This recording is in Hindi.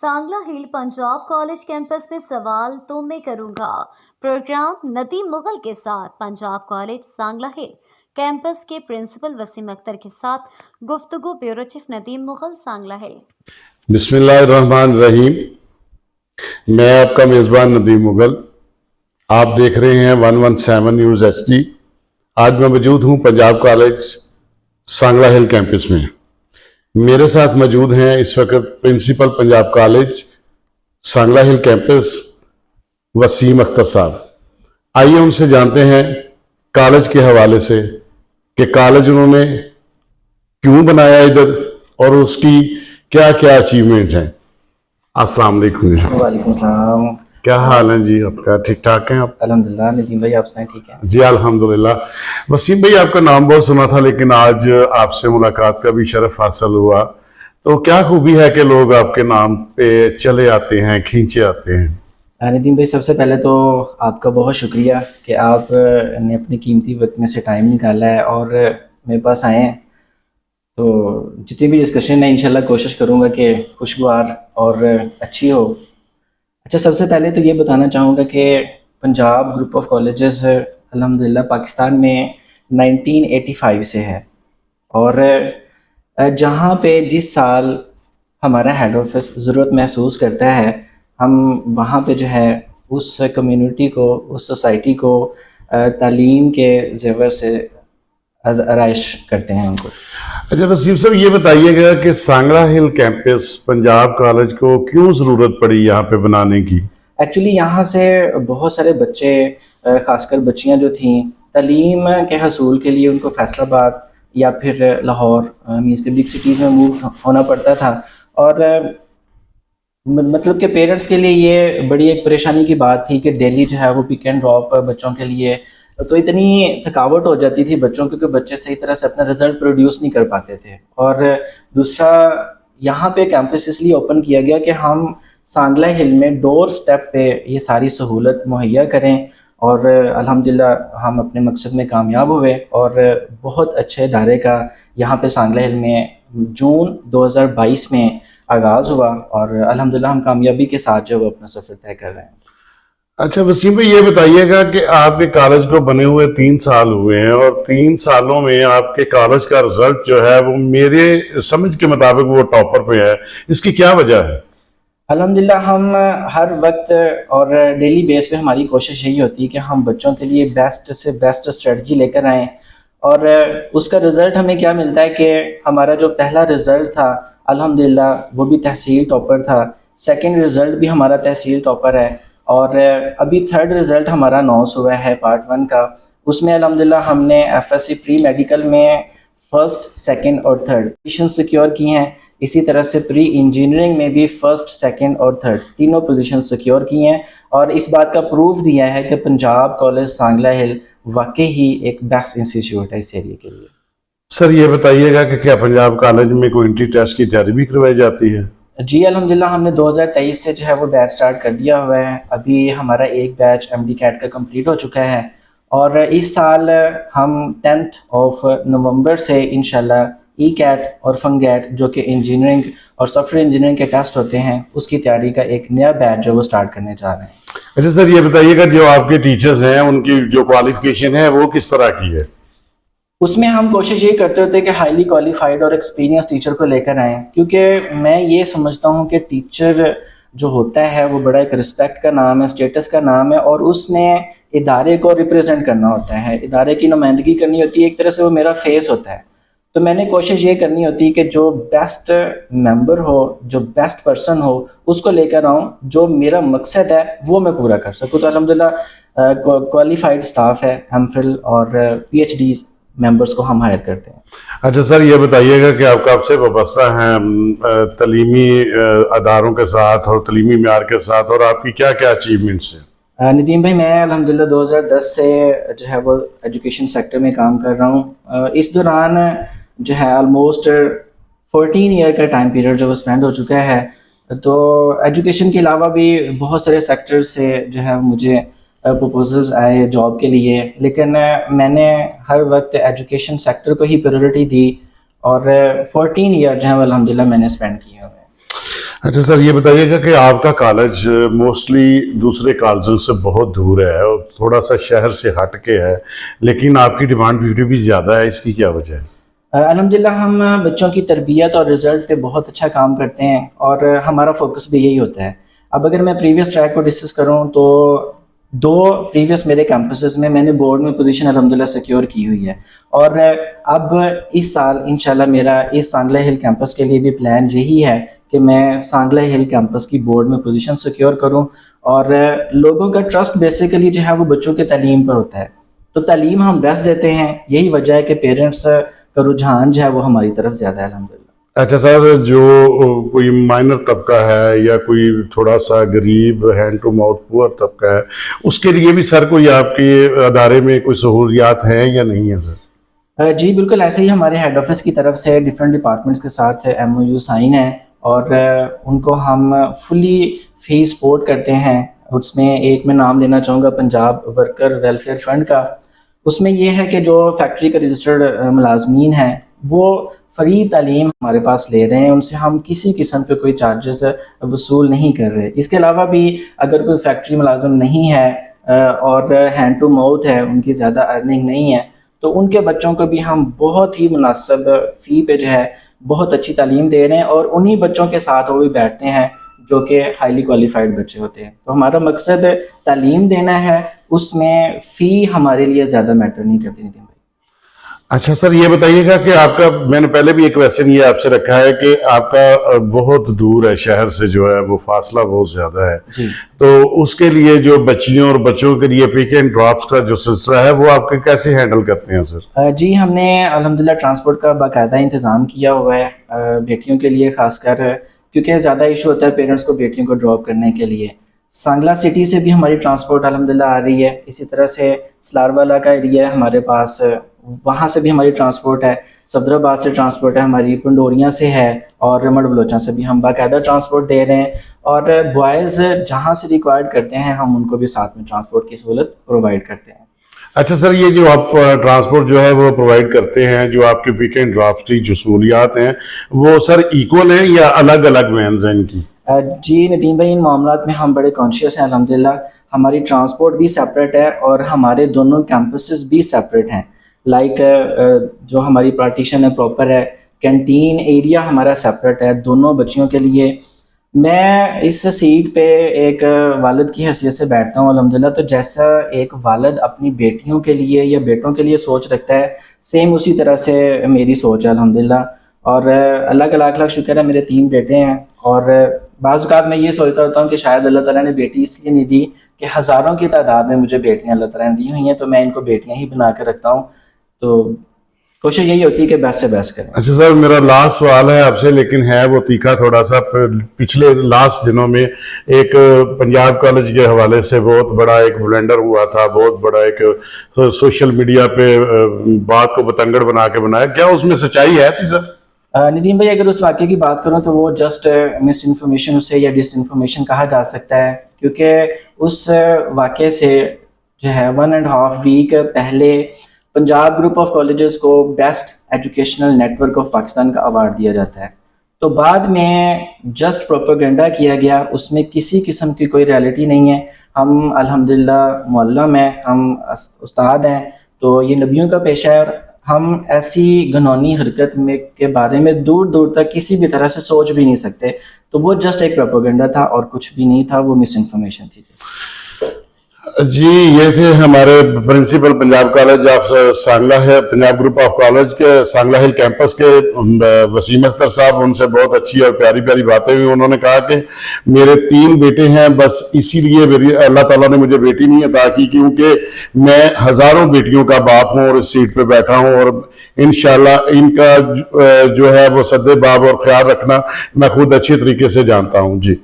सांगला हिल पंजाब कॉलेज कैंपस में सवाल तो मैं करूंगा। प्रोग्राम नदीम मुगल के साथ पंजाब कॉलेज सांगला हिल कैंपस के प्रिंसिपल वसीम अख्तर के साथ गुफ्तगू। ब्यूरो चीफ नदीम मुगल, सांगला हिल। बिस्मिल्लाहिर्रहमानिर्रहीम। मैं आपका मेज़बान नदीम मुगल। आप देख रहे हैं 117 न्यूज़ HD। आज मैं मौजूद हूं पंजाब कॉलेज सांगला हिल कैंपस में। मेरे साथ मौजूद हैं इस वक्त प्रिंसिपल पंजाब कॉलेज सांगला हिल कैंपस वसीम अख्तर साहब। आइए उनसे जानते हैं कॉलेज के हवाले से कि कॉलेज उन्होंने क्यों बनाया इधर और उसकी क्या क्या अचीवमेंट हैं। अस्सलाम वालेकुम। वालेकुम सलाम। क्या हाल है जी आपका? ठीक ठाक हैं आप? अल्हम्दुलिल्लाह। नदीम भाई आप सुनाए? ठीक है जी अल्हम्दुलिल्लाह। वसीम भाई, आपका नाम बहुत सुना था लेकिन आज आपसे मुलाकात का भी शरफ हासिल हुआ। तो क्या खूबी है कि लोग आपके नाम पे चले आते हैं, खींचे आते हैं? नदीम भाई, सबसे पहले तो आपका बहुत शुक्रिया कि आप ने अपने कीमती वक्त में से टाइम निकाला है और मेरे पास आए हैं। तो जितनी भी डिस्कशन है इंशाल्लाह कोशिश करूँगा कि खुशगवार और अच्छी हो। अच्छा, सबसे पहले तो ये बताना चाहूँगा कि पंजाब ग्रुप ऑफ कॉलेजेस अल्हम्दुलिल्लाह पाकिस्तान में 1985 से है और जहाँ पे जिस साल हमारा हेड ऑफिस ज़रूरत महसूस करता है, हम वहाँ पे जो है उस कम्युनिटी को, उस सोसाइटी को तालीम के ज़ेवर से आराइश करते हैं उनको। अच्छा वसीम साहब, ये बताइएगा कि सांगला हिल कैंपस पंजाब कॉलेज को क्यों ज़रूरत पड़ी यहाँ पे बनाने की? एक्चुअली यहाँ से बहुत सारे बच्चे, ख़ासकर बच्चियाँ जो थीं, तालीम के हसूल के लिए उनको फैसलाबाद या फिर लाहौर मीन्स के बिग सिटीज़ में मूव होना पड़ता था। और मतलब कि पेरेंट्स के लिए ये बड़ी एक परेशानी की बात थी कि डेली जो है वो पिक एंड ड्रॉप बच्चों के लिए, तो इतनी थकावट हो जाती थी बच्चों, क्योंकि बच्चे सही तरह से अपना रिजल्ट प्रोड्यूस नहीं कर पाते थे। और दूसरा, यहाँ पे कैंपस इसलिए ओपन किया गया कि हम सांगला हिल में डोर स्टेप पे ये सारी सहूलत मुहैया करें और अल्हम्दुलिल्लाह हम अपने मकसद में कामयाब हुए और बहुत अच्छे इदारे का यहाँ पे सांगला हिल में जून 2022 में आगाज़ हुआ और अल्हम्दुलिल्लाह हम कामयाबी के साथ जो अपना सफ़र तय कर रहे हैं। अच्छा वसीम भाई, ये बताइएगा कि आपके कॉलेज को बने हुए 3 साल हुए हैं और 3 सालों में आपके कॉलेज का रिजल्ट जो है वो मेरे समझ के मुताबिक वो टॉपर पे है। इसकी क्या वजह है? अल्हम्दुलिल्लाह हम हर वक्त और डेली बेस पे हमारी कोशिश यही होती है कि हम बच्चों के लिए बेस्ट से बेस्ट स्ट्रेटजी लेकर आएँ और उसका रिज़ल्ट हमें क्या मिलता है कि हमारा जो पहला रिज़ल्ट था अल्हम्दुलिल्लाह वो भी तहसील टॉपर था, सेकंड रिज़ल्ट भी हमारा तहसील टॉपर है और अभी थर्ड रिज़ल्ट हमारा अनाउंस हुआ है पार्ट 1 का। उसमें अल्हम्दुलिल्लाह हमने FSC प्री मेडिकल में फर्स्ट, सेकंड और थर्ड पोजीशन सिक्योर की हैं। इसी तरह से प्री इंजीनियरिंग में भी फर्स्ट, सेकंड और थर्ड तीनों पोजीशन सिक्योर की हैं और इस बात का प्रूफ दिया है कि पंजाब कॉलेज सांगला हिल वाकई ही एक बेस्ट इंस्टीट्यूट है इस एरिया के लिए। सर ये बताइएगा कि क्या पंजाब कॉलेज में कोई एंट्री टेस्ट की तैयारी भी करवाई जाती है? जी अल्हम्दुलिल्लाह, हमने 2023 से जो है वो बैच स्टार्ट कर दिया हुआ है। अभी हमारा एक बैच MD कैट का कंप्लीट हो चुका है और इस साल हम 10 नवंबर से इंशाल्लाह ECAT और फंगैट जो कि इंजीनियरिंग और सॉफ्टवेयर इंजीनियरिंग के टेस्ट होते हैं उसकी तैयारी का एक नया बैच जो वो स्टार्ट करने जा रहे हैं। अच्छा सर, ये बताइएगा जो आपके टीचर्स हैं उनकी जो क्वालिफिकेशन है वो किस तरह की है? उसमें हम कोशिश ये करते होते हैं कि हाईली क्वालिफाइड और एक्सपीरियंस टीचर को लेकर आएँ, क्योंकि मैं ये समझता हूँ कि टीचर जो होता है वो बड़ा एक रिस्पेक्ट का नाम है, स्टेटस का नाम है और उसने इदारे को रिप्रेजेंट करना होता है, इदारे की नुमाइंदगी करनी होती है। एक तरह से वो मेरा फेस होता है। तो मैंने कोशिश ये करनी होती है कि जो बेस्ट मेंबर हो, जो बेस्ट पर्सन हो, उसको लेकर आऊँ, जो मेरा मकसद है वो मैं पूरा कर सकूँ। तो अल्हम्दुलिल्लाह क्वालिफाइड स्टाफ है, MPhil और PhD मेंबर्स को हम हायर करते हैं। अच्छा सर, ये बताइएगा कि आप कब से वाबस्ता हैं तलीमी अदारों के साथ और तलीमी म्यार के साथ और आपकी क्या क्या अचीवमेंट्स हैं? नदीम भाई, मैं अल्हम्दुलिल्लाह 2010 से जो है वो एजुकेशन सेक्टर में काम कर रहा हूँ। इस दौरान जो है ऑलमोस्ट 14 ईयर का टाइम पीरियड जो वो स्पेंड हो चुका है। तो एजुकेशन के अलावा भी बहुत सारे सेक्टर से जो है मुझे प्रपोजल्स आए जॉब के लिए, लेकिन मैंने हर वक्त एजुकेशन सेक्टर को ही प्रायोरिटी दी और 14 ईयर जो है अल्हम्दुलिल्लाह मैंने स्पेंड किए हुए हैं। अच्छा सर, ये बताइएगा कि आपका कॉलेज मोस्टली दूसरे कॉलेजों से बहुत दूर है और थोड़ा सा शहर से हट के है, लेकिन आपकी डिमांड ड्यूटी भी ज़्यादा है, इसकी क्या वजह है? अल्हम्दुलिल्लाह हम बच्चों की तरबियत और रिज़ल्ट पे बहुत अच्छा काम करते हैं और हमारा फोकस भी यही होता है। अब अगर मैं प्रीवियस ट्रैक को डिस्कस करूँ तो 2 प्रीवियस मेरे कैंपसेस में मैंने बोर्ड में पोजीशन अल्हम्दुलिल्लाह सिक्योर की हुई है और अब इस साल इंशाल्लाह मेरा इस सांगला हिल कैंपस के लिए भी प्लान यही है कि मैं सांगला हिल कैंपस की बोर्ड में पोजीशन सिक्योर करूं और लोगों का ट्रस्ट बेसिकली जो है वो बच्चों के तालीम पर होता है। तो तालीम हम बेस्ट देते हैं, यही वजह है कि पेरेंट्स का रुझान जो है वो हमारी तरफ ज़्यादा है अल्हम्दुलिल्लाह। अच्छा सर, जो कोई माइनर तबका है या कोई थोड़ा सा गरीब हैंड टू माउथ पुअर तबका है, उसके लिए भी सर कोई आपके अदारे में कोई सहूलियात हैं या नहीं है सर? जी बिल्कुल, ऐसे ही हमारे हेड ऑफिस की तरफ से डिफरेंट डिपार्टमेंट्स के साथ MOU साइन है और उनको हम फुली फी सपोर्ट करते हैं। उसमें एक मैं नाम लेना चाहूँगा पंजाब वर्कर वेलफेयर फंड का। उसमें ये है कि जो फैक्ट्री के रजिस्टर्ड मुलाजमीन हैं वो फ्री तालीम हमारे पास ले रहे हैं, उनसे हम किसी किस्म के कोई चार्जेस वसूल नहीं कर रहे। इसके अलावा भी अगर कोई फैक्ट्री मुलाजम नहीं है और हैंड टू माउथ है, उनकी ज़्यादा अर्निंग नहीं है, तो उनके बच्चों को भी हम बहुत ही मुनासिब फ़ी पे जो है बहुत अच्छी तालीम दे रहे हैं और उन्हीं बच्चों के साथ वो भी बैठते हैं जो कि हाईली क्वालिफाइड बच्चे होते हैं। तो हमारा मकसद तालीम देना है, उसमें फ़ी हमारे लिए ज़्यादा मैटर नहीं करती नितिन भाई। अच्छा सर, ये बताइएगा कि आपका, मैंने पहले भी एक क्वेश्चन ये आपसे रखा है कि आपका बहुत दूर है शहर से, जो है वो फासला बहुत ज़्यादा है, जी तो उसके लिए जो बच्चियों और बच्चों के लिए पिक एंड ड्रॉप्स का जो सिलसिला है वो आप कैसे हैंडल करते हैं सर? जी हमने अल्हम्दुलिल्लाह ट्रांसपोर्ट का बाकायदा इंतज़ाम किया हुआ है बेटियों के लिए, ख़ासकर क्योंकि ज़्यादा इशू होता है पेरेंट्स को बेटियों को ड्रॉप करने के लिए। सांगला सिटी से भी हमारी ट्रांसपोर्ट अल्हम्दुलिल्लाह आ रही है, इसी तरह से सलारवाला का एरिया है हमारे पास, वहाँ से भी हमारी ट्रांसपोर्ट है, सदराबाद से ट्रांसपोर्ट है हमारी, पंडोरिया से है और रमड़ बलोचा से भी हम बाकायदा ट्रांसपोर्ट दे रहे हैं और बॉयज़ जहाँ से रिक्वायर्ड करते हैं हम उनको भी साथ में ट्रांसपोर्ट की सहूलत प्रोवाइड करते हैं। अच्छा सर, ये जो आप ट्रांसपोर्ट जो है वो प्रोवाइड करते हैं, जो आपके पिक एंड ड्रॉप्स की जो सहूलियात हैं वो सर इक्वल हैं या अलग अलग वैन्स हैं इनकी? जी नदीम भाई, इन मामलात में हम बड़े कॉन्शियस हैं अल्हम्दुलिल्लाह। हमारी ट्रांसपोर्ट भी सेपरेट है और हमारे दोनों कैंपसेस भी सेपरेट हैं। लाइक जो हमारी पार्टीशन है प्रॉपर है, कैंटीन एरिया हमारा सेपरेट है दोनों बच्चियों के लिए। मैं इस सीट पे एक वालिद की हैसियत से बैठता हूँ अल्हम्दुलिल्लाह, तो जैसा एक वालिद अपनी बेटियों के लिए या बेटों के लिए सोच रखता है, सेम उसी तरह से मेरी सोच है अल्हम्दुलिल्लाह। और अल्लाह का लाख लाख शुक्र है, मेरे 3 बेटे हैं और बाज़ औक़ात मैं ये सोचता होता हूँ कि शायद अल्लाह ताला ने बेटी इसलिए नहीं दी कि हज़ारों की तादाद में मुझे बेटियाँ अल्लाह ताला ने दी हुई हैं, तो मैं इनको बेटियाँ ही बना कर रखता हूँ। तो कोशिश यही होती है कि बेस्ट से बेस्ट करें। अच्छा सर, मेरा लास्ट सवाल है आपसे, लेकिन है वो तीखा थोड़ा सा। पिछले लास्ट दिनों में एक पंजाब कॉलेज के हवाले से बहुत बड़ा एक ब्लेंडर हुआ था, बहुत बड़ा एक सोशल मीडिया पे बात को बतंगड़ बना के बनाया, क्या उसमें सच्चाई है थी सर? नदीम भाई, अगर उस वाक़े की बात करूँ तो वो जस्ट मिस इन्फॉर्मेशन उसे या डिस इन्फॉर्मेशन कहा जा सकता है, क्योंकि उस वाक़े से जो है 1.5 वीक पहले पंजाब ग्रुप ऑफ कॉलेजेस को best educational network of Pakistan का अवार्ड दिया जाता है। तो बाद में जस्ट प्रोपेगेंडा किया गया, उसमें किसी किस्म की कोई रियलिटी नहीं है। हम अल्हम्दुलिल्लाह मुअल्लम हैं, हम उस्ताद हैं, तो ये नबियों का पेशा है और हम ऐसी घिनौनी हरकत में के बारे में दूर दूर तक किसी भी तरह से सोच भी नहीं सकते। तो वो जस्ट एक प्रोपेगेंडा था और कुछ भी नहीं था, वो मिस इन्फॉर्मेशन थी। जी, ये थे हमारे principal Punjab college of Sangla है, पंजाब ग्रुप ऑफ कॉलेज के सांगला हिल कैंपस के वसीम अख्तर साहब। उनसे बहुत अच्छी और प्यारी प्यारी बातें हुई। उन्होंने कहा कि मेरे 3 बेटे हैं, बस इसीलिए मेरी अल्लाह ताला ने मुझे बेटी नहीं अता की, क्योंकि मैं हजारों बेटियों का बाप हूँ और इस सीट पे बैठा हूँ और इंशाल्लाह इनका जो है वो सद्दे बाब और ख्याल रखना मैं खुद अच्छी तरीके से जानता हूँ। जी।